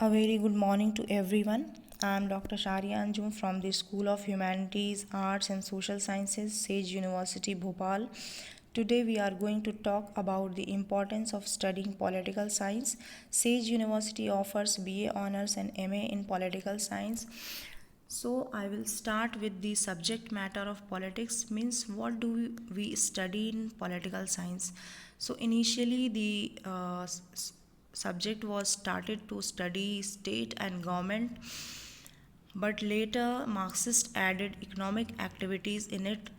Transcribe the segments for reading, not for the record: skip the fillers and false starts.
A very good morning to everyone. I am Dr. Sharia Anjum from the School of Humanities, Arts and Social Sciences, Sage University, Bhopal. Today we are going to talk about the importance of studying political science. Sage University offers BA Honors and MA in Political Science. So I will start with the subject matter of politics, means what do we study in political science. So initially the subject was started to study state and government, but later Marxists added economic activities in it.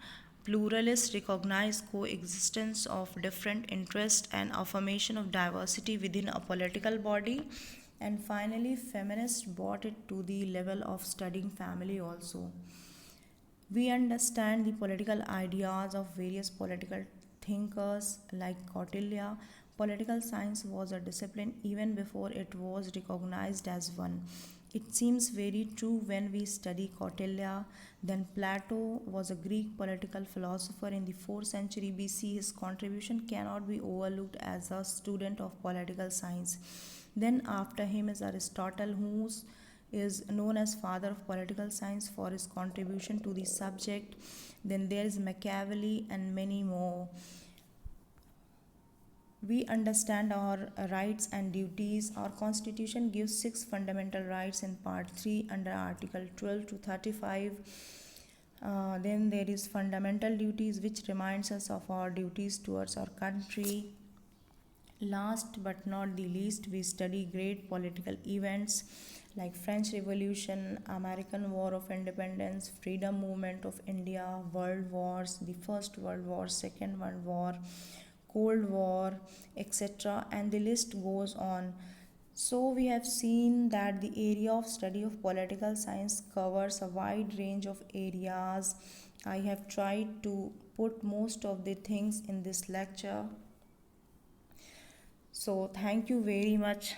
Pluralists recognized coexistence of different interests and affirmation of diversity within a political body. And finally, feminists brought it to the level of studying family also. We understand the political ideas of various political thinkers like Kautilya. Political science was a discipline even before it was recognized as one. It seems very true when we study Kautilya. Then Plato was a Greek political philosopher in the 4th century BC. His contribution cannot be overlooked as a student of political science. Then after him is Aristotle, who is known as father of political science for his contribution to the subject. Then there is Machiavelli and many more. We understand our rights and duties. Our constitution gives 6 fundamental rights in part 3 under article 12 to 35. Then there is fundamental duties, which reminds us of our duties towards our country. Last but not the least, we study great political events like French Revolution, American War of Independence, Freedom Movement of India, World Wars, the First World War, Second World War, Cold War, etc. And the list goes on. So we have seen that the area of study of political science covers a wide range of areas. I have tried to put most of the things in this lecture. So thank you very much.